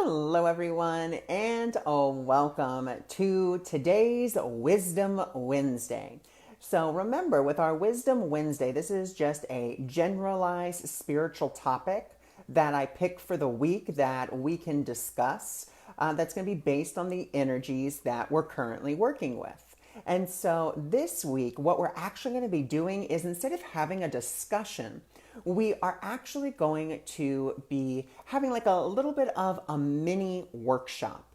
Hello, everyone, and welcome to today's Wisdom Wednesday. So, remember, with our Wisdom Wednesday, this is just a generalized spiritual topic that I picked for the week that we can discuss. That's going to be based on the energies that we're currently working with. And so, this week, what we're actually going to be doing is instead of having a discussion, we are actually going to be having like a little bit of a mini workshop.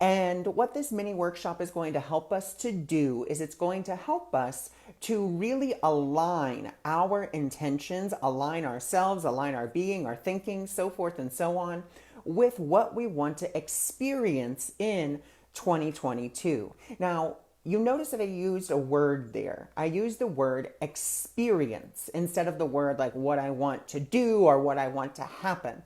And what this mini workshop is going to help us to do is it's going to help us to really align our intentions, align ourselves, align our being, our thinking, so forth and so on, with what we want to experience in 2022. Now, you notice that I used a word there. I used the word experience instead of the word like what I want to do or what I want to happen.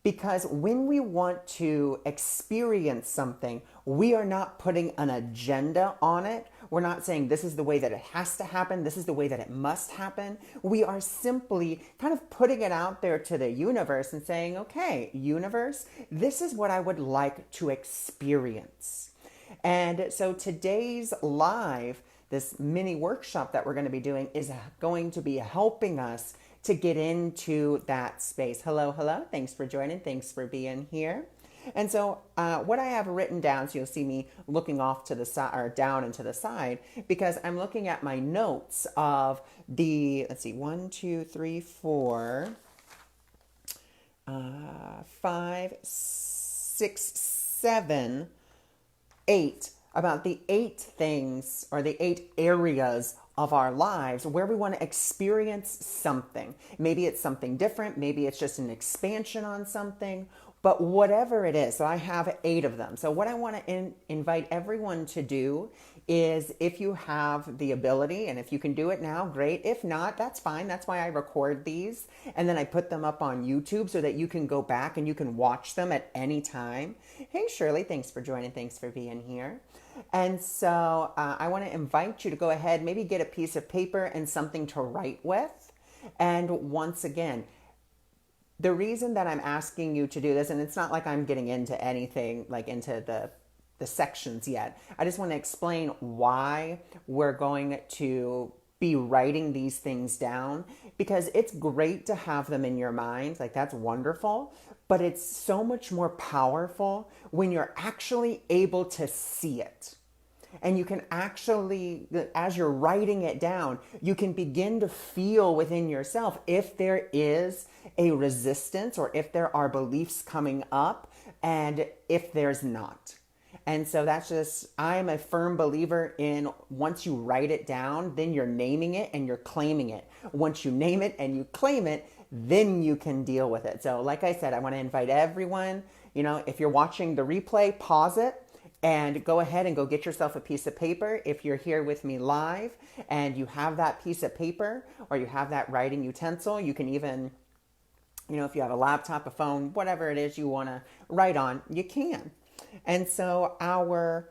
Because when we want to experience something, we are not putting an agenda on it. We're not saying this is the way that it has to happen, this is the way that it must happen. We are simply kind of putting it out there to the universe and saying, okay, universe, this is what I would like to experience. And so today's live, this mini workshop that we're going to be doing is going to be helping us to get into that space. Hello, hello. Thanks for joining. Thanks for being here. And so what I have written down, so you'll see me looking off to the side or down and to the side, because I'm looking at my notes of the, let's see, 1, 2, 3, 4, 5, 6, 7, 8, about the 8 things or the 8 areas of our lives where we want to experience something. Maybe it's something different. Maybe it's just an expansion on something. But whatever it is, so I have 8 of them. So what I want to invite everyone to do is, if you have the ability, and if you can do it now, great. If not, that's fine. That's why I record these. And then I put them up on YouTube so that you can go back and you can watch them at any time. Hey, Shirley, thanks for joining. Thanks for being here. And so I want to invite you to go ahead, maybe get a piece of paper and something to write with. And once again, the reason that I'm asking you to do this, and it's not like I'm getting into anything like into the sections yet. I just want to explain why we're going to be writing these things down, because it's great to have them in your mind. Like, that's wonderful. But it's so much more powerful when you're actually able to see it. And you can actually, as you're writing it down, you can begin to feel within yourself if there is a resistance or if there are beliefs coming up and if there's not. And so that's just, I'm a firm believer in, once you write it down, then you're naming it and you're claiming it. Once you name it and you claim it, then you can deal with it. So like I said, I want to invite everyone, if you're watching the replay, pause it and go ahead and go get yourself a piece of paper. If you're here with me live and you have that piece of paper or you have that writing utensil, you can even, if you have a laptop, a phone, whatever it is you want to write on, you can. And so our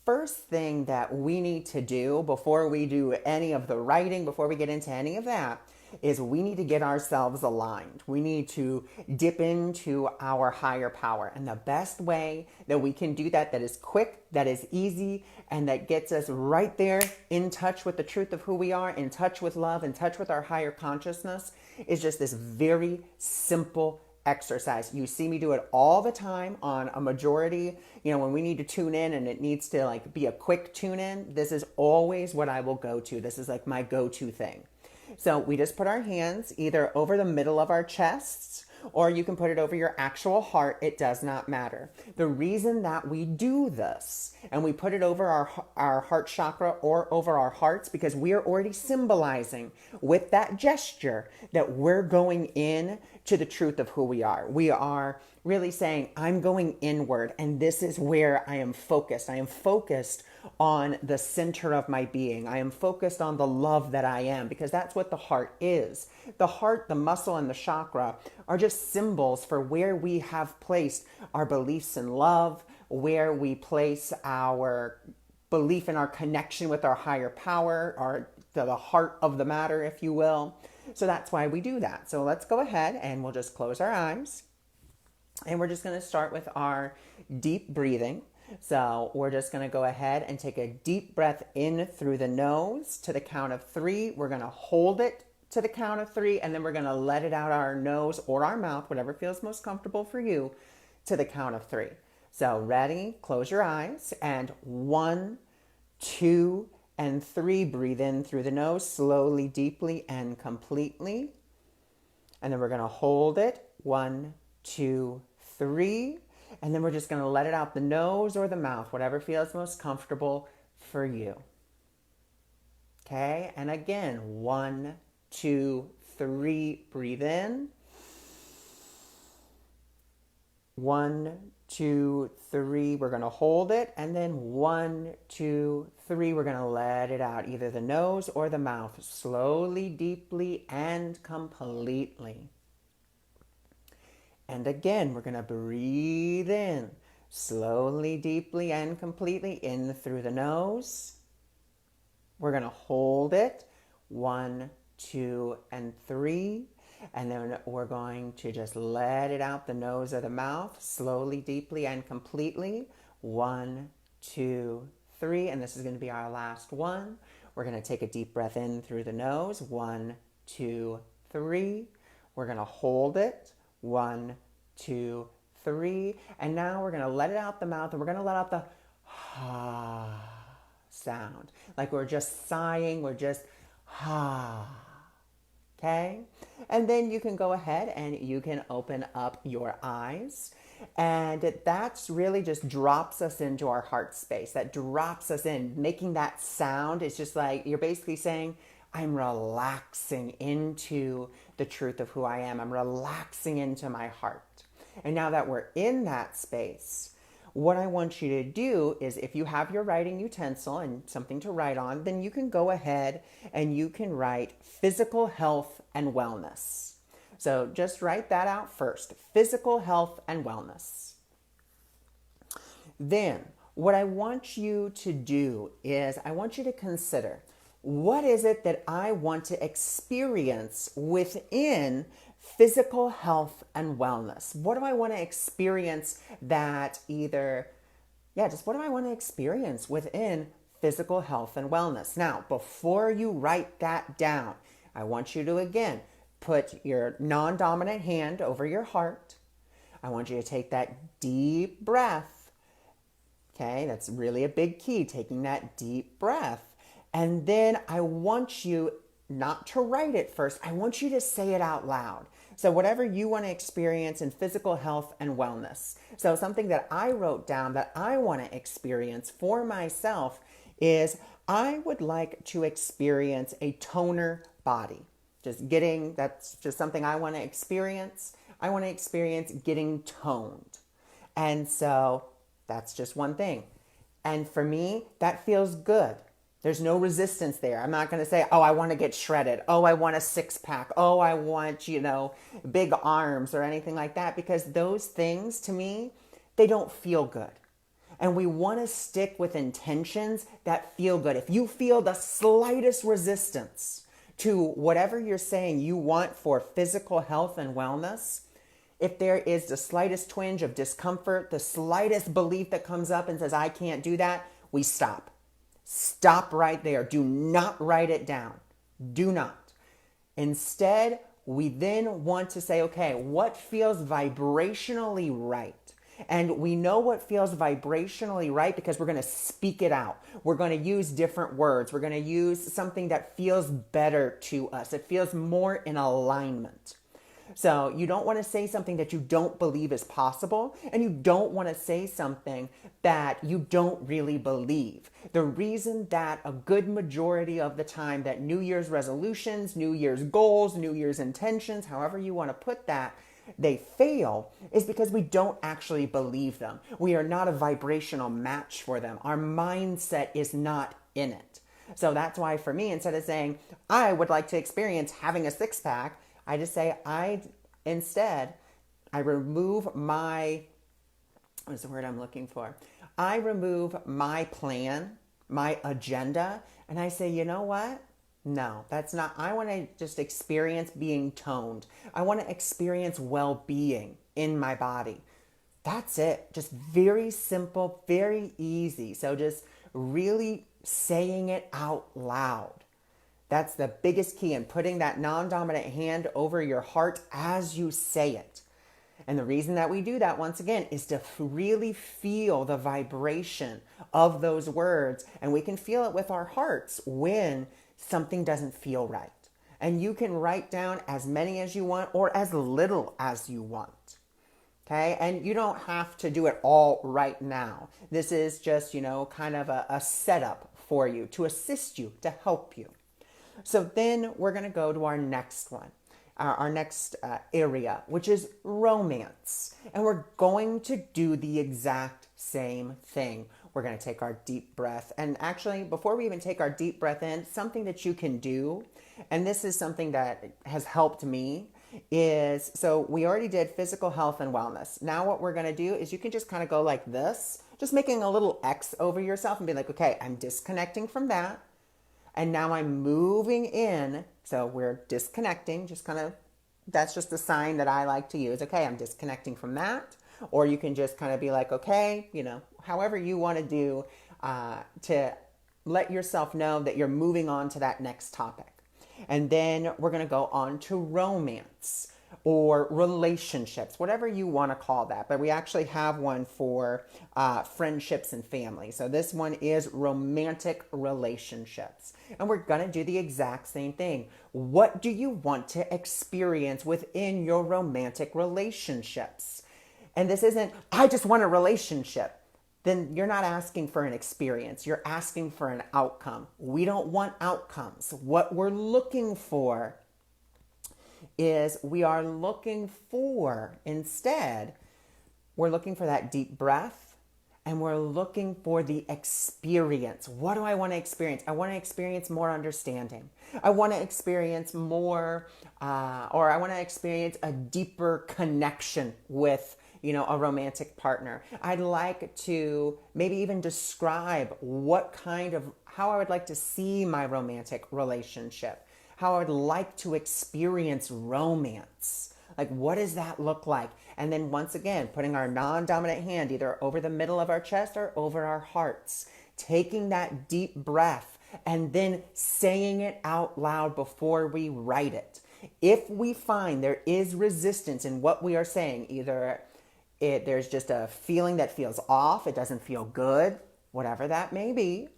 first thing that we need to do before we do any of the writing, before we get into any of that, is we need to get ourselves aligned. We need to dip into our higher power. And the best way that we can do that is quick, that is easy, and that gets us right there in touch with the truth of who we are, in touch with love, in touch with our higher consciousness, is just this very simple exercise. You see me do it all the time on a majority, when we need to tune in and it needs to like be a quick tune in, this is always what I will go to. This is like my go-to thing. So we just put our hands either over the middle of our chests, or you can put it over your actual heart. It does not matter. The reason that we do this and we put it over our heart chakra or over our hearts, because we are already symbolizing with that gesture that we're going in to the truth of who we are. We are really saying, I'm going inward, and this is where I am focused. I am focused on the center of my being. I am focused on the love that I am, because that's what the heart is. The heart, the muscle, and the chakra are just symbols for where we have placed our beliefs in love, where we place our belief in our connection with our higher power, or the heart of the matter, if you will. So that's why we do that. So let's go ahead and we'll just close our eyes. And we're just going to start with our deep breathing. So we're just going to go ahead and take a deep breath in through the nose to the count of 3. We're going to hold it to the count of 3, and then we're going to let it out our nose or our mouth, whatever feels most comfortable for you, to the count of 3. So ready, close your eyes, and 1, 2, and 3. Breathe in through the nose, slowly, deeply, and completely. And then we're going to hold it, 1, 2, 3. And then we're just going to let it out the nose or the mouth, whatever feels most comfortable for you. Okay, and again, 1, 2, 3. Breathe in. 1, 2, 3. We're going to hold it. And then 1, 2, 3. We're going to let it out, either the nose or the mouth, slowly, deeply, and completely. And again, we're going to breathe in, slowly, deeply, and completely, in through the nose. We're going to hold it, 1, 2, and 3. And then we're going to just let it out the nose or the mouth, slowly, deeply, and completely. 1, 2, 3. And this is going to be our last one. We're going to take a deep breath in through the nose. 1, 2, 3. We're going to hold it. 1, 2, 3. And now we're going to let it out the mouth, and we're going to let out the ha sound. Like we're just sighing, we're just ha. Okay? And then you can go ahead and you can open up your eyes. And that's really just drops us into our heart space. That drops us in. Making that sound is just like you're basically saying, I'm relaxing into the truth of who I am. I'm relaxing into my heart. And now that we're in that space, what I want you to do is, if you have your writing utensil and something to write on, then you can go ahead and you can write physical health and wellness. So just write that out first, physical health and wellness. Then what I want you to do is I want you to consider, what is it that I want to experience within physical health and wellness? What do I want to experience that what do I want to experience within physical health and wellness? Now, before you write that down, I want you to again put your non-dominant hand over your heart. I want you to take that deep breath. Okay, that's really a big key, taking that deep breath. And then I want you not to write it first. I want you to say it out loud. So whatever you want to experience in physical health and wellness. So something that I wrote down that I want to experience for myself is I would like to experience a toner body. That's just something I want to experience. I want to experience getting toned. And so that's just one thing. And for me, that feels good. There's no resistance there. I'm not going to say, oh, I want to get shredded. Oh, I want a 6-pack. Oh, I want, big arms or anything like that. Because those things, to me, they don't feel good. And we want to stick with intentions that feel good. If you feel the slightest resistance to whatever you're saying you want for physical health and wellness, if there is the slightest twinge of discomfort, the slightest belief that comes up and says, I can't do that, we stop. Stop right there. Do not write it down. Do not. Instead, we then want to say, okay, what feels vibrationally right? And we know what feels vibrationally right because we're going to speak it out. We're going to use different words. We're going to use something that feels better to us. It feels more in alignment. So you don't want to say something that you don't believe is possible, and you don't want to say something that you don't really believe. The reason that a good majority of the time that New Year's resolutions, New Year's goals, New Year's intentions, however you want to put that, they fail is because we don't actually believe them. We are not a vibrational match for them. Our mindset is not in it. So that's why for me, instead of saying, I would like to experience having a 6-pack, I just say, I remove what's the word I'm looking for? I remove my plan, my agenda, and I say, you know what? No, that's not, I want to just experience being toned. I want to experience well-being in my body. That's it. Just very simple, very easy. So just really saying it out loud. That's the biggest key in putting that non-dominant hand over your heart as you say it. And the reason that we do that, once again, is to really feel the vibration of those words. And we can feel it with our hearts when something doesn't feel right. And you can write down as many as you want or as little as you want. Okay, and you don't have to do it all right now. This is just, kind of a setup for you to assist you, to help you. So then we're going to go to our next one, our next area, which is romance. And we're going to do the exact same thing. We're going to take our deep breath. And actually, before we even take our deep breath in, something that you can do, and this is something that has helped me, is, so we already did physical health and wellness. Now what we're going to do is you can just kind of go like this, just making a little X over yourself and be like, okay, I'm disconnecting from that. And now I'm moving in. So we're disconnecting, just kind of, that's just a sign that I like to use. Okay, I'm disconnecting from that. Or you can just kind of be like, okay, however you want to do to let yourself know that you're moving on to that next topic. And then we're going to go on to romance or relationships, whatever you want to call that. But we actually have one for friendships and family. So this one is romantic relationships. And we're going to do the exact same thing. What do you want to experience within your romantic relationships? And this isn't, I just want a relationship. Then you're not asking for an experience. You're asking for an outcome. We don't want outcomes. What we're looking for is instead, we're looking for that deep breath and we're looking for the experience. What do I want to experience? I want to experience more understanding. I want to experience more, or I want to experience a deeper connection with a romantic partner. I'd like to maybe even describe how I would like to see my romantic relationship, how I would like to experience romance. Like, what does that look like? And then once again, putting our non-dominant hand either over the middle of our chest or over our hearts, taking that deep breath and then saying it out loud before we write it. If we find there is resistance in what we are saying, either there's just a feeling that feels off, it doesn't feel good, whatever that may be,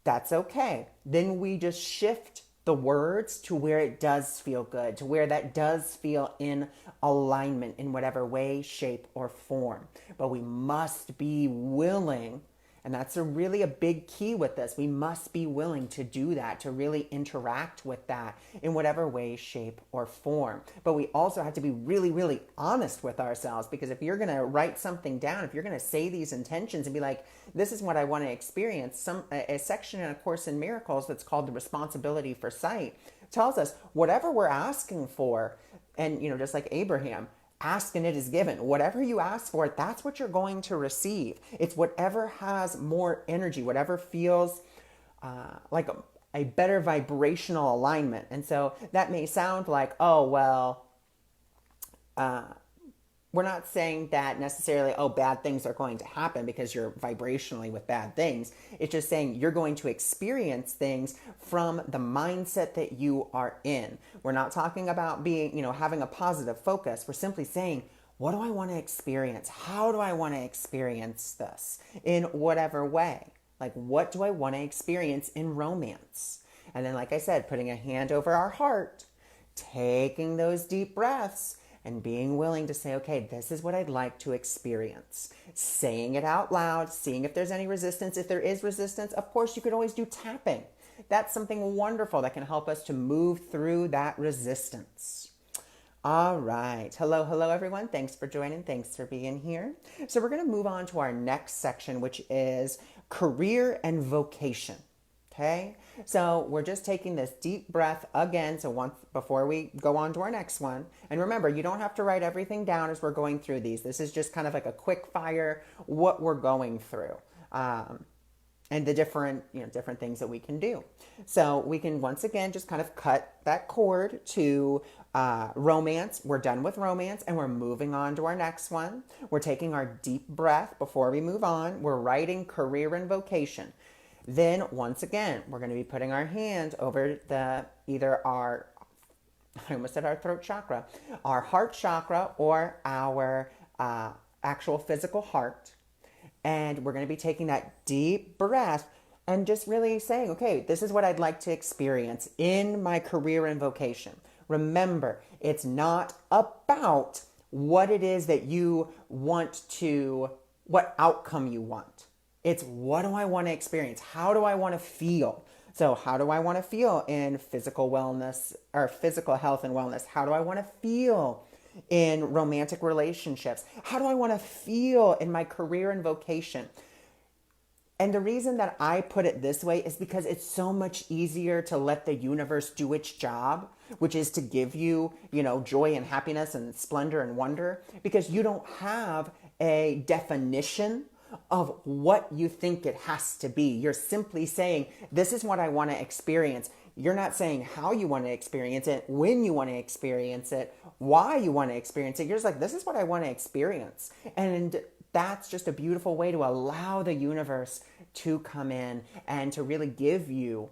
that's okay. Then we just shift the words to where it does feel good, to where that does feel in alignment in whatever way, shape, or form. But we must be willing, and that's really a big key with this. We must be willing to do that, to really interact with that in whatever way, shape, or form. But we also have to be really, really honest with ourselves, because if you're going to write something down, if you're going to say these intentions and be like, this is what I want to experience, a section in A Course in Miracles that's called The Responsibility for Sight tells us whatever we're asking for, and just like Abraham, ask and it is given. Whatever you ask for, that's what you're going to receive. It's whatever has more energy, whatever feels like a better vibrational alignment. And so that may sound like, oh, well, we're not saying that necessarily, oh, bad things are going to happen because you're vibrationally with bad things. It's just saying you're going to experience things from the mindset that you are in. We're not talking about being, having a positive focus. We're simply saying, what do I want to experience? How do I want to experience this in whatever way? Like, what do I want to experience in romance? And then, like I said, putting a hand over our heart, taking those deep breaths, and being willing to say, okay, this is what I'd like to experience. Saying it out loud, seeing if there's any resistance. If there is resistance, of course, you could always do tapping. That's something wonderful that can help us to move through that resistance. All right. Hello, everyone. Thanks for joining. Thanks for being here. So we're going to move on to our next section, which is career and vocation. Okay, so we're just taking this deep breath again. So once before we go on to our next one, and remember, you don't have to write everything down as we're going through these. This is just kind of like a quick fire, what we're going through, and the different things that we can do. So we can once again just kind of cut that cord to Romance, we're done with romance and we're moving on to our next one. We're taking our deep breath before we move on. We're writing career and vocation. Then once again, we're going to be putting our hand over either our, I almost said our throat chakra, our heart chakra, or our actual physical heart. And we're going to be taking that deep breath and just really saying, okay, this is what I'd like to experience in my career and vocation. Remember, it's not about what it is that you want to, what outcome you want. It's what do I want to experience? How do I want to feel? So how do I want to feel in physical wellness or physical health and wellness? How do I want to feel in romantic relationships? How do I want to feel in my career and vocation? And the reason that I put it this way is because it's so much easier to let the universe do its job, which is to give you, joy and happiness and splendor and wonder, because you don't have a definition of what you think it has to be. You're simply saying, this is what I want to experience. You're not saying how you want to experience it, when you want to experience it, why you want to experience it. You're just like, this is what I want to experience. And that's just a beautiful way to allow the universe to come in and to really give you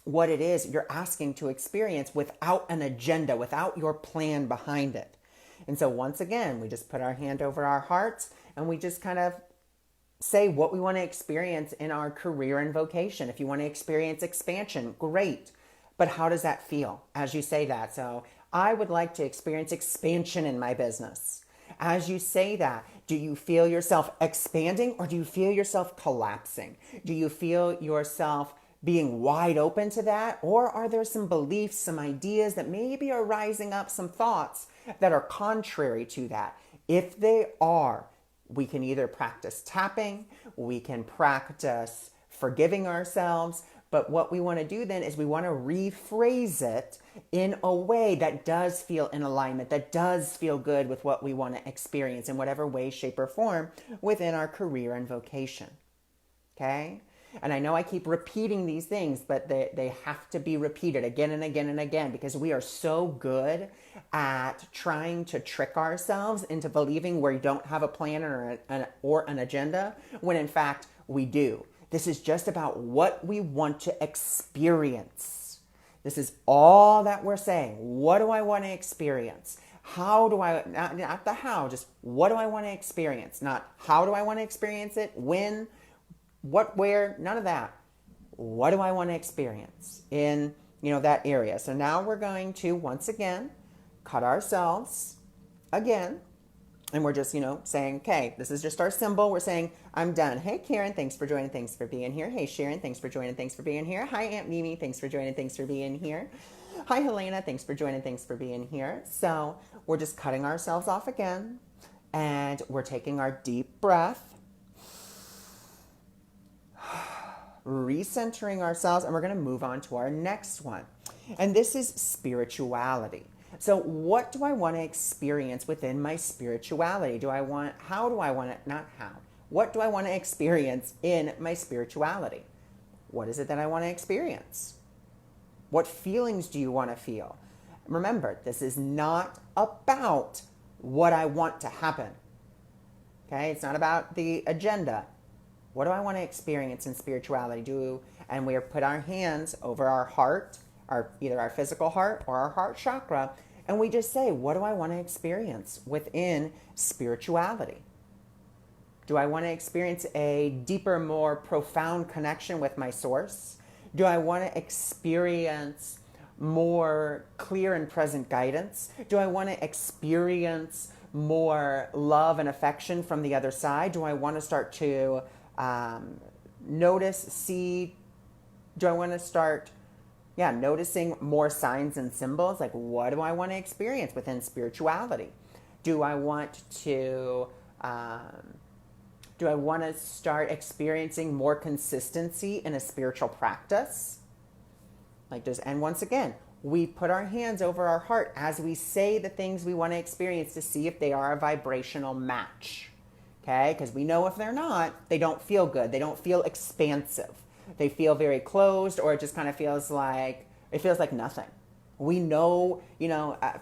what it is you're asking to experience without an agenda, without your plan behind it. And so once again, we just put our hand over our hearts and we just kind of say what we want to experience in our career and vocation. If you want to experience expansion, great. But how does that feel as you say that? So I would like to experience expansion in my business. As you say that, do you feel yourself expanding or do you feel yourself collapsing? Do you feel yourself being wide open to that? Or are there some beliefs, some ideas that maybe are rising up, some thoughts that are contrary to that? If they are, we can either practice tapping, we can practice forgiving ourselves, but what we want to do then is we want to rephrase it in a way that does feel in alignment, that does feel good with what we want to experience in whatever way, shape, or form within our career and vocation. Okay? And I know I keep repeating these things, but they have to be repeated again and again and again because we are so good at trying to trick ourselves into believing we don't have a plan or an agenda when in fact we do. This is just about what we want to experience. This is all that we're saying. What do I want to experience? How do I, not the how, just what do I want to experience? Not how do I want to experience it, when, what, where, none of that. What do I want to experience in, that area? So now we're going to, once again, cut ourselves again. And we're just, saying, okay, this is just our symbol. We're saying, I'm done. Hey, Karen, thanks for joining. Thanks for being here. Hey, Sharon, thanks for joining. Thanks for being here. Hi, Aunt Mimi. Thanks for joining. Thanks for being here. Hi, Helena. Thanks for joining. Thanks for being here. So we're just cutting ourselves off again. And we're taking our deep breath, recentering ourselves, and we're going to move on to our next one. And this is spirituality. So what do I want to experience within my spirituality? What do I want to experience in my spirituality? What is it that I want to experience? What feelings do you want to feel? Remember, this is not about what I want to happen. Okay? It's not about the agenda. What do I want to experience in spirituality? And we put our hands over our heart, either our physical heart or our heart chakra, and we just say, what do I want to experience within spirituality? Do I want to experience a deeper, more profound connection with my source? Do I want to experience more clear and present guidance? Do I want to experience more love and affection from the other side? Do I want to start to noticing more signs and symbols? Like, what do I want to experience within spirituality? Do I want to start experiencing more consistency in a spiritual practice? And once again, we put our hands over our heart as we say the things we want to experience to see if they are a vibrational match. Okay? Because we know if they're not, they don't feel good. They don't feel expansive. They feel very closed, or it just kind of feels like nothing. We know,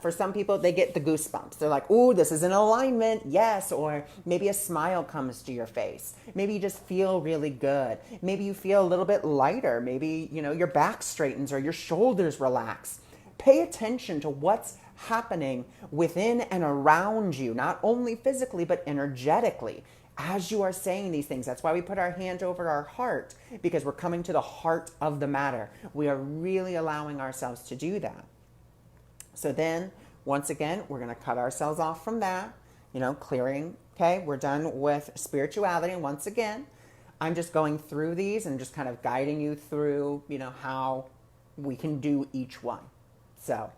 for some people, they get the goosebumps. They're like, ooh, this is in alignment. Yes. Or maybe a smile comes to your face. Maybe you just feel really good. Maybe you feel a little bit lighter. Maybe, your back straightens or your shoulders relax. Pay attention to what's happening within and around you, not only physically, but energetically. As you are saying these things, that's why we put our hand over our heart, because we're coming to the heart of the matter. We are really allowing ourselves to do that. So then, once again, we're going to cut ourselves off from that, clearing. Okay, we're done with spirituality. And once again, I'm just going through these and just kind of guiding you through, how we can do each one. So,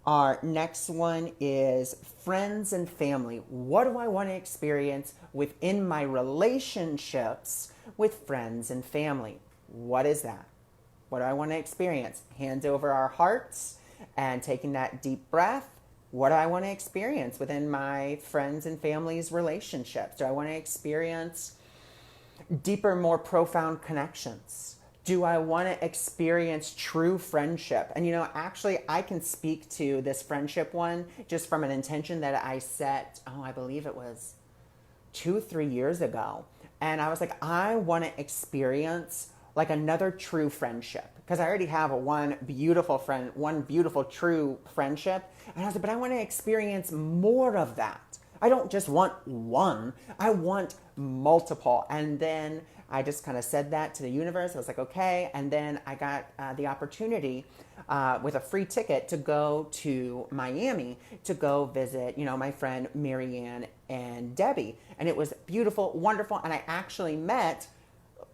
our next one is friends and family. What do I want to experience within my relationships with friends and family? What is that? What do I want to experience? Hands over our hearts and taking that deep breath. What do I want to experience within my friends and family's relationships? Do I want to experience deeper, more profound connections? Do I want to experience true friendship? And actually, I can speak to this friendship one just from an intention that I set, I believe it was 2-3 years ago. And I was like, I want to experience like another true friendship, because I already have one beautiful friend, one beautiful true friendship. And I was like, but I want to experience more of that. I don't just want one, I want multiple. And then I just kind of said that to the universe. I was like, okay. And then I got the opportunity with a free ticket to go to Miami to go visit, my friend Marianne and Debbie. And it was beautiful, wonderful. And I actually met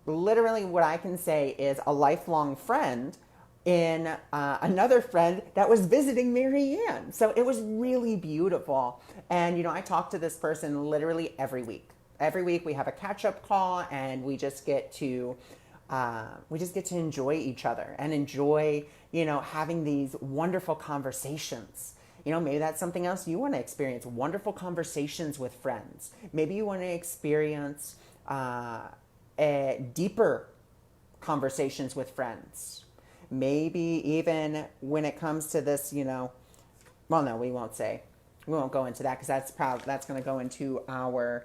literally what I can say is a lifelong friend in another friend that was visiting Marianne. So it was really beautiful. And, I talk to this person literally every week. Every week we have a catch-up call, and we just get to enjoy each other and enjoy, having these wonderful conversations. Maybe that's something else you want to experience, wonderful conversations with friends. Maybe you want to experience deeper conversations with friends. Maybe even when it comes to this, well, no, we won't go into that, because that's going to go into our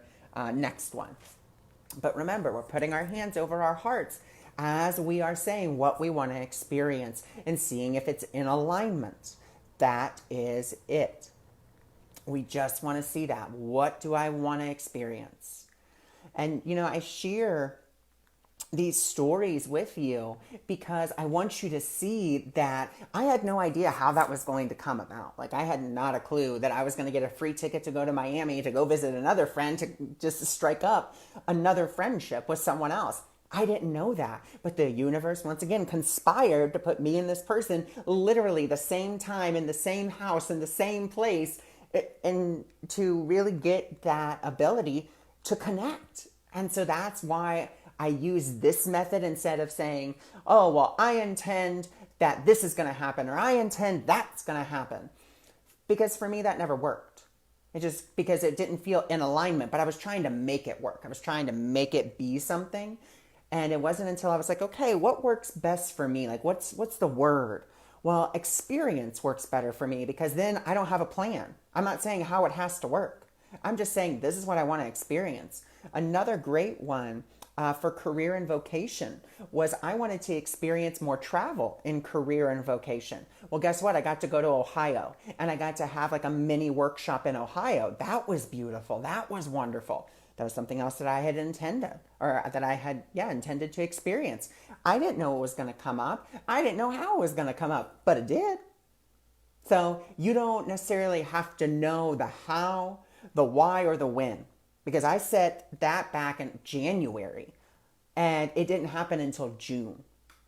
next one. But remember, we're putting our hands over our hearts as we are saying what we want to experience and seeing if it's in alignment. That is it. We just want to see that. What do I want to experience? And, I share these stories with you because I want you to see that I had no idea how that was going to come about. Like, I had not a clue that I was going to get a free ticket to go to Miami to go visit another friend, to just strike up another friendship with someone else. I didn't know that. But the universe, once again, conspired to put me and this person literally the same time in the same house in the same place, and to really get that ability to connect. And so that's why I use this method instead of saying, oh, well, I intend that this is going to happen, or I intend that's going to happen. Because for me, that never worked. Because it didn't feel in alignment, but I was trying to make it work. I was trying to make it be something. And it wasn't until I was like, okay, what works best for me? Like, what's the word? Well, experience works better for me, because then I don't have a plan. I'm not saying how it has to work. I'm just saying this is what I want to experience. Another great one for career and vocation was I wanted to experience more travel in career and vocation. Well, guess what? I got to go to Ohio, and I got to have like a mini workshop in Ohio. That was beautiful. That was wonderful. That was something else that I had intended, or that I had, intended to experience. I didn't know it was going to come up. I didn't know how it was going to come up, but it did. So you don't necessarily have to know the how, the why, or the when. Because I set that back in January, and it didn't happen until June.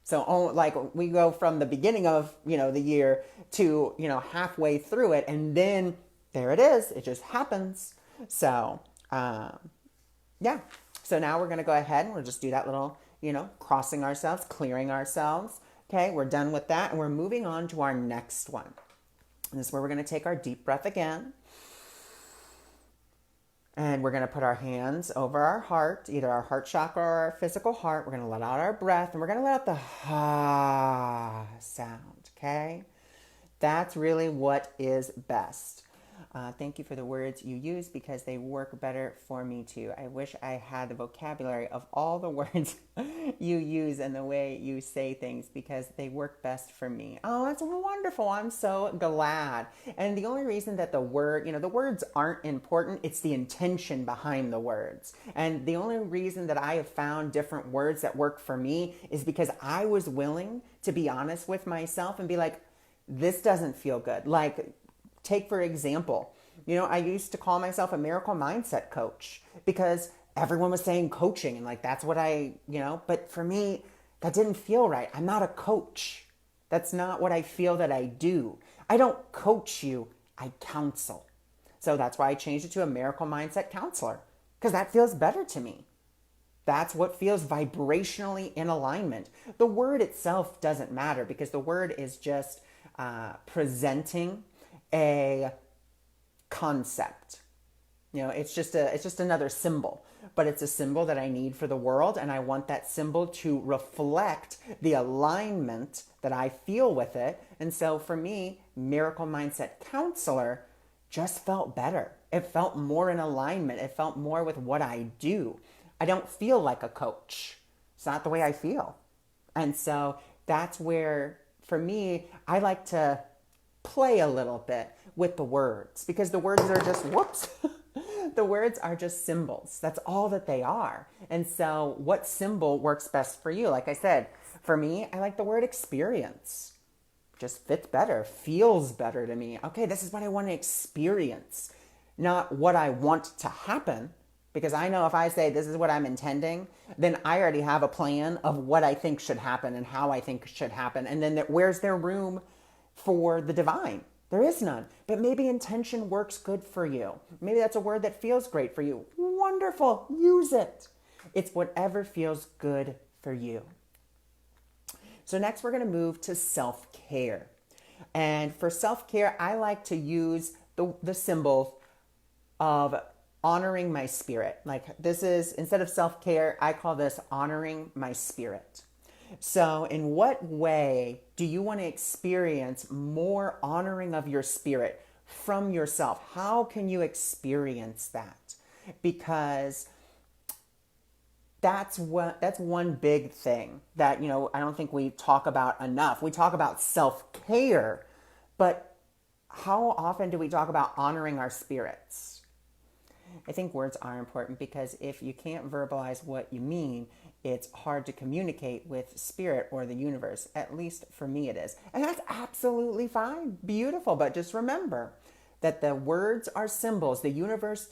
So like we go from the beginning of, the year to, halfway through it, and then there it is. It just happens. So, So now we're going to go ahead and we'll just do that little, crossing ourselves, clearing ourselves. Okay, we're done with that, and we're moving on to our next one. And this is where we're going to take our deep breath again. And we're going to put our hands over our heart, either our heart chakra or our physical heart. We're going to let out our breath, and we're going to let out the ha sound, okay? That's really what is best. Thank you for the words you use because they work better for me too. I wish I had the vocabulary of all the words you use and the way you say things because they work best for me. Oh, that's wonderful. I'm so glad. And the only reason that the words aren't important, it's the intention behind the words. And the only reason that I have found different words that work for me is because I was willing to be honest with myself and be like, this doesn't feel good. Like, take for example, I used to call myself a miracle mindset coach because everyone was saying coaching and like that's what but for me, that didn't feel right. I'm not a coach. That's not what I feel that I do. I don't coach you, I counsel. So that's why I changed it to a miracle mindset counselor because that feels better to me. That's what feels vibrationally in alignment. The word itself doesn't matter because the word is just presenting a concept. It's just another symbol, but it's a symbol that I need for the world, and I want that symbol to reflect the alignment that I feel with it. And so for me, Miracle Mindset Counselor just felt better. It felt more in alignment. It felt more with what I do. I don't feel like a coach. It's not the way I feel. And so that's where, for me, I like to play a little bit with the words because the words are just, the words are just symbols. That's all that they are. And so what symbol works best for you? Like I said, for me, I like the word experience. Just fits better, feels better to me. Okay, this is what I want to experience, not what I want to happen. Because I know if I say this is what I'm intending, then I already have a plan of what I think should happen and how I think should happen. And then where's there room for the divine? There is none. But maybe intention works good for you. Maybe that's a word that feels great for you. Wonderful. Use it. It's whatever feels good for you. So next we're going to move to self-care. And for self-care, I like to use the symbol of honoring my spirit. Like this is, instead of self-care, I call this honoring my spirit. So in what way do you want to experience more honoring of your spirit from yourself? How can you experience that? Because that's one big thing that, I don't think we talk about enough. We talk about self-care, but how often do we talk about honoring our spirits? I think words are important because if you can't verbalize what you mean, it's hard to communicate with spirit or the universe. At least for me it is. And that's absolutely fine. Beautiful. But just remember that the words are symbols. The universe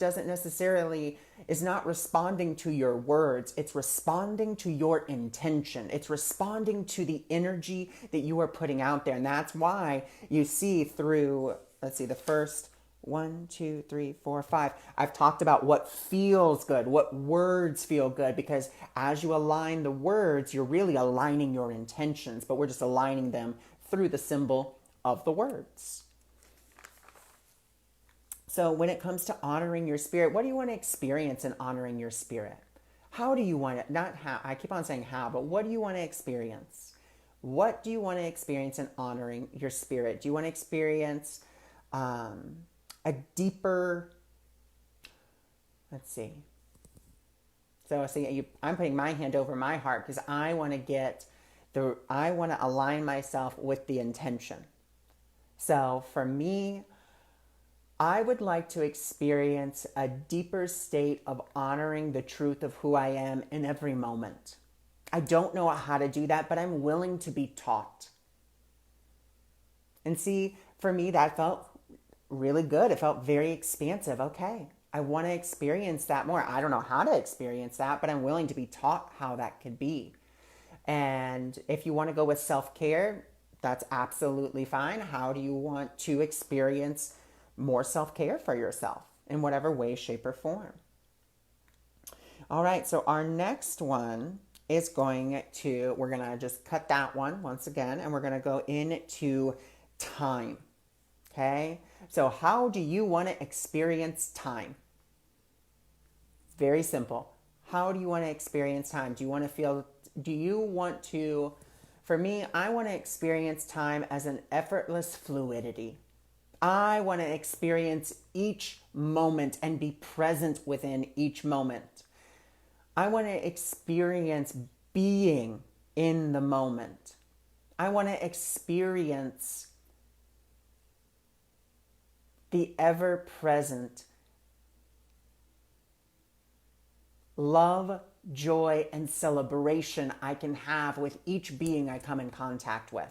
is not responding to your words. It's responding to your intention. It's responding to the energy that you are putting out there. And that's why you see through, the first 1, 2, 3, 4, 5. I've talked about what feels good, what words feel good, because as you align the words, you're really aligning your intentions, but we're just aligning them through the symbol of the words. So when it comes to honoring your spirit, what do you want to experience in honoring your spirit? How do you want it? Not how, I keep on saying how, but what do you want to experience? What do you want to experience in honoring your spirit? Do you want to experience a deeper, I'm putting my hand over my heart because I want to align myself with the intention. So for me, I would like to experience a deeper state of honoring the truth of who I am in every moment. I don't know how to do that, but I'm willing to be taught. And see, for me, that felt really good. It felt very expansive. Okay, I want to experience that more. I don't know how to experience that, but I'm willing to be taught how that could be. And if you want to go with self-care, that's absolutely fine. How do you want to experience more self-care for yourself in whatever way, shape, or form? All right, so our next one is we're going to just cut that one once again, and we're going to go into time. Okay? So how do you want to experience time? Very simple. How do you want to experience time? Do you want to For me, I want to experience time as an effortless fluidity. I want to experience each moment and be present within each moment. I want to experience being in the moment. I want to experience the ever present love, joy, and celebration I can have with each being I come in contact with.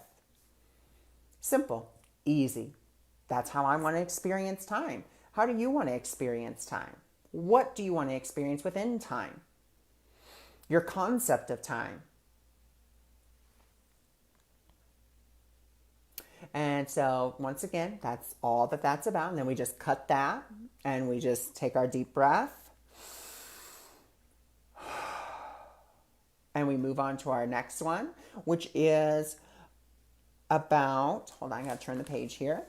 Simple, easy. That's how I want to experience time. How do you want to experience time? What do you want to experience within time? Your concept of time. And so once again, that's all that's about. And then we just cut that and we just take our deep breath. And we move on to our next one, which is about, hold on, I got to turn the page here.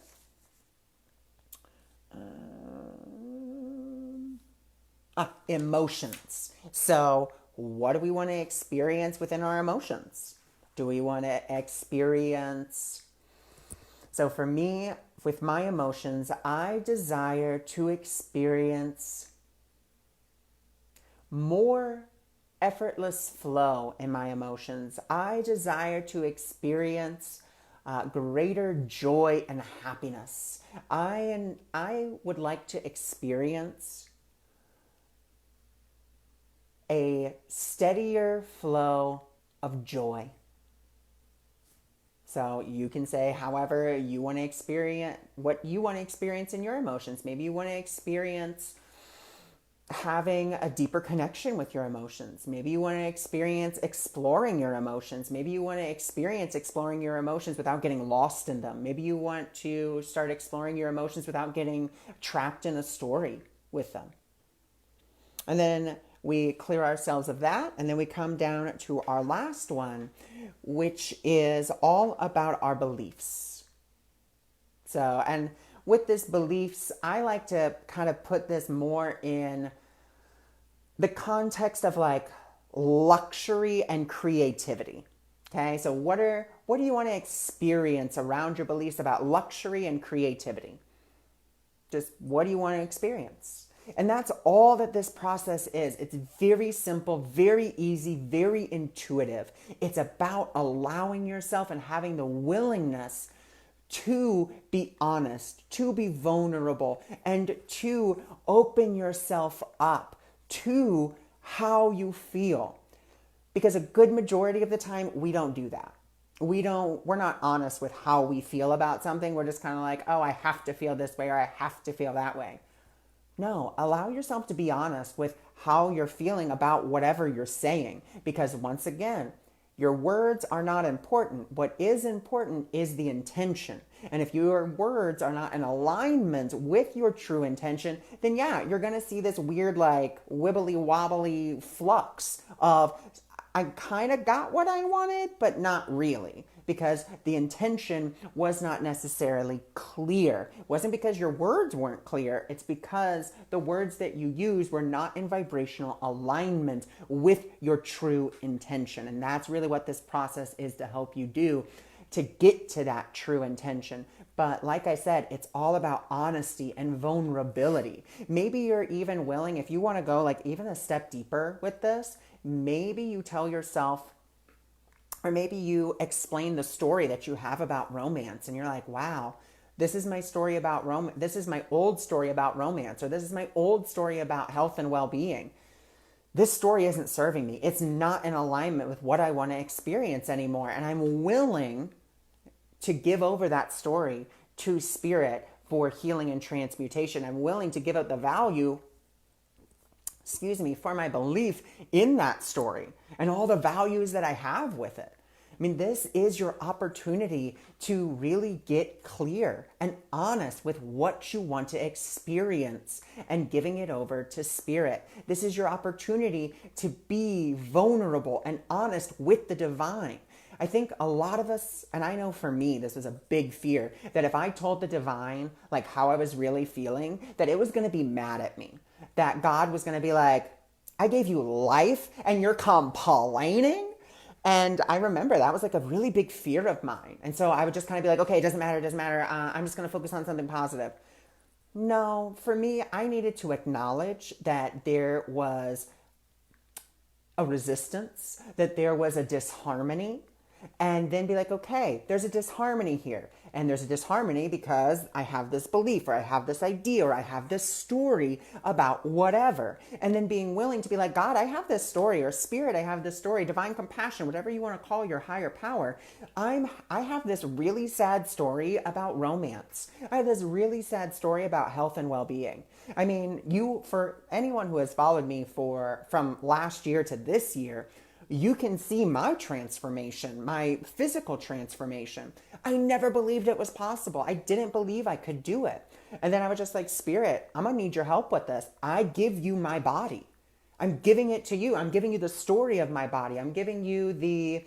Emotions. So what do we want to experience within our emotions? Do we want to experience... So for me, with my emotions, I desire to experience more effortless flow in my emotions. I desire to experience greater joy and happiness. I would like to experience a steadier flow of joy. So you can say however you want to experience, what you want to experience in your emotions. Maybe you want to experience having a deeper connection with your emotions. Maybe you want to experience exploring your emotions. Maybe you want to experience exploring your emotions without getting lost in them. Maybe you want to start exploring your emotions without getting trapped in a story with them. And then we clear ourselves of that, and then we come down to our last one, which is all about our beliefs. So, and with this beliefs, I like to kind of put this more in the context of like luxury and creativity. Okay, so what do you want to experience around your beliefs about luxury and creativity? Just what do you want to experience? And that's all that this process is. It's very simple, very easy, very intuitive. It's about allowing yourself and having the willingness to be honest, to be vulnerable, and to open yourself up to how you feel. Because a good majority of the time, we don't do that. We're not honest with how we feel about something. We're just kind of like, oh, I have to feel this way or I have to feel that way. No, allow yourself to be honest with how you're feeling about whatever you're saying. Because once again, your words are not important. What is important is the intention. And if your words are not in alignment with your true intention, then yeah, you're going to see this weird like wibbly wobbly flux of I kind of got what I wanted, but not really. Because the intention was not necessarily clear. It wasn't because your words weren't clear. It's because the words that you used were not in vibrational alignment with your true intention. And that's really what this process is to help you do to get to that true intention. But like I said, it's all about honesty and vulnerability. Maybe you're even willing, if you want to go like even a step deeper with this, maybe you tell yourself, or maybe you explain the story that you have about romance and you're like, wow, this is my story about romance. This is my old story about romance, or this is my old story about health and well-being. This story isn't serving me. It's not in alignment with what I want to experience anymore. And I'm willing to give over that story to spirit for healing and transmutation. I'm willing to give up the value, for my belief in that story and all the values that I have with it. I mean, this is your opportunity to really get clear and honest with what you want to experience and giving it over to spirit. This is your opportunity to be vulnerable and honest with the divine. I think a lot of us, and I know for me, this was a big fear, that if I told the divine like how I was really feeling, that it was going to be mad at me. That God was going to be like, I gave you life and you're complaining? And I remember that was like a really big fear of mine. And so I would just kind of be like, okay, it doesn't matter, it doesn't matter. I'm just going to focus on something positive. No, for me, I needed to acknowledge that there was a resistance, that there was a disharmony, and then be like, okay, there's a disharmony here. And there's a disharmony because I have this belief, or I have this idea, or I have this story about whatever. And then being willing to be like, God, I have this story, or Spirit, I have this story, divine compassion, whatever you want to call your higher power. I have this really sad story about romance. I have this really sad story about health and well-being. I mean, for anyone who has followed me from last year to this year, you can see my transformation, my physical transformation. I never believed it was possible. I didn't believe I could do it. And then I was just like, Spirit, I'm going to need your help with this. I give you my body. I'm giving it to you. I'm giving you the story of my body. I'm giving you the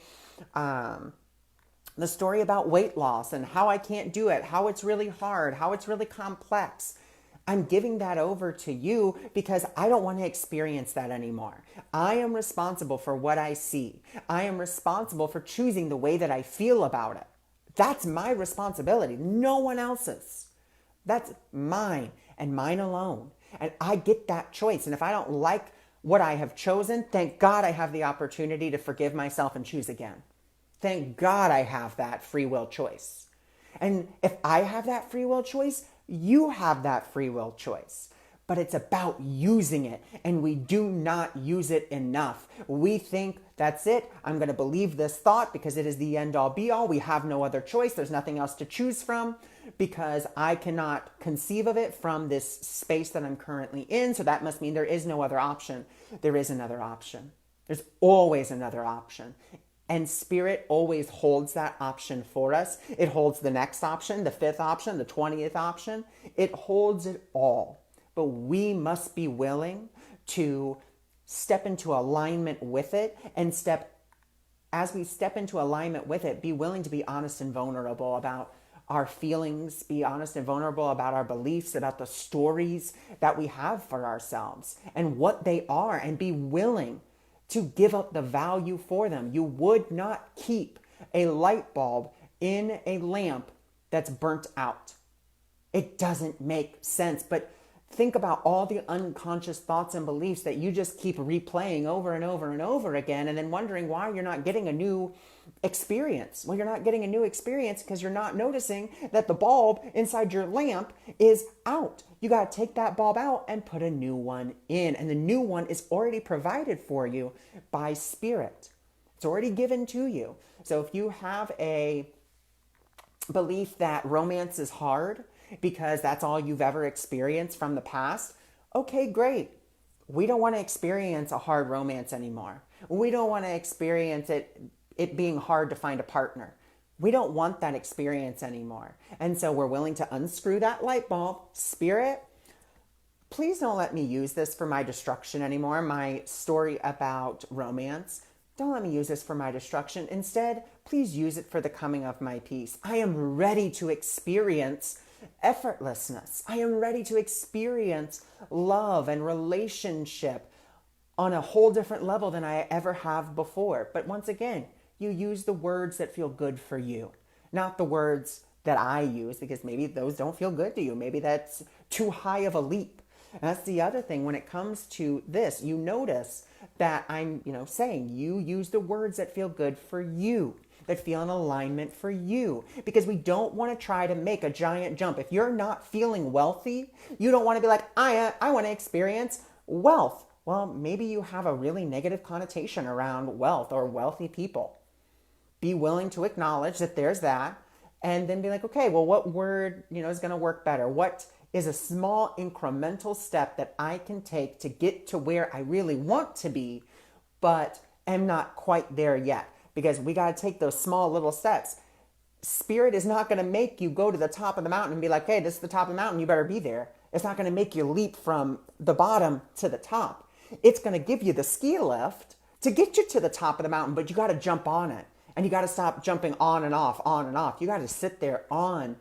story about weight loss and how I can't do it, how it's really hard, how it's really complex. I'm giving that over to you because I don't want to experience that anymore. I am responsible for what I see. I am responsible for choosing the way that I feel about it. That's my responsibility, no one else's. That's mine and mine alone. And I get that choice. And if I don't like what I have chosen, thank God I have the opportunity to forgive myself and choose again. Thank God I have that free will choice. And if I have that free will choice, you have that free will choice. But it's about using it, and we do not use it enough. We think, that's it, I'm going to believe this thought because it is the end all be all. We have no other choice. There's nothing else to choose from because I cannot conceive of it from this space that I'm currently in. So that must mean there is no other option. There is another option. There's always another option. And Spirit always holds that option for us. It holds the next option, the 5th option, the 20th option. It holds it all. But we must be willing to step into alignment with it and as we step into alignment with it, be willing to be honest and vulnerable about our feelings, be honest and vulnerable about our beliefs, about the stories that we have for ourselves and what they are, and be willing to give up the value for them. You would not keep a light bulb in a lamp that's burnt out. It doesn't make sense. But think about all the unconscious thoughts and beliefs that you just keep replaying over and over and over again, and then wondering why you're not getting a new experience. Well, you're not getting a new experience because you're not noticing that the bulb inside your lamp is out. You got to take that bulb out and put a new one in. And the new one is already provided for you by Spirit. It's already given to you. So if you have a belief that romance is hard because that's all you've ever experienced from the past, okay, great. We don't want to experience a hard romance anymore. We don't want to experience it being hard to find a partner. We don't want that experience anymore. And so we're willing to unscrew that light bulb. Spirit, please don't let me use this for my destruction anymore. My story about romance. Don't let me use this for my destruction. Instead, please use it for the coming of my peace. I am ready to experience effortlessness. I am ready to experience love and relationship on a whole different level than I ever have before. But once again, you use the words that feel good for you, not the words that I use, because maybe those don't feel good to you. Maybe that's too high of a leap. And that's the other thing when it comes to this. You notice that I'm, saying you use the words that feel good for you, that feel in alignment for you, because we don't want to try to make a giant jump. If you're not feeling wealthy, you don't want to be like, I want to experience wealth. Well, maybe you have a really negative connotation around wealth or wealthy people. Be willing to acknowledge that there's that, and then be like, okay, well, what word, is going to work better? What is a small incremental step that I can take to get to where I really want to be, but am not quite there yet? Because we got to take those small little steps. Spirit is not going to make you go to the top of the mountain and be like, hey, this is the top of the mountain, you better be there. It's not going to make you leap from the bottom to the top. It's going to give you the ski lift to get you to the top of the mountain, but you got to jump on it. And you got to stop jumping on and off, on and off. You got to sit there on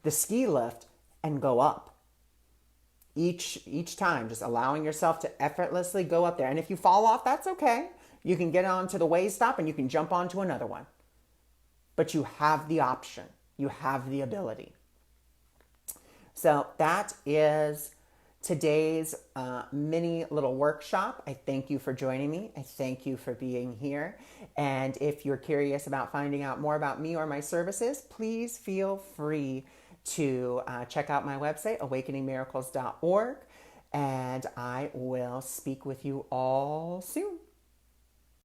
the ski lift and go up. Each time, just allowing yourself to effortlessly go up there. And if you fall off, that's okay. You can get onto the way stop and you can jump onto another one. But you have the option. You have the ability. So that is today's mini little workshop. I thank you for joining me. I thank you for being here. And if you're curious about finding out more about me or my services, please feel free to check out my website, awakeningmiracles.org. And I will speak with you all soon.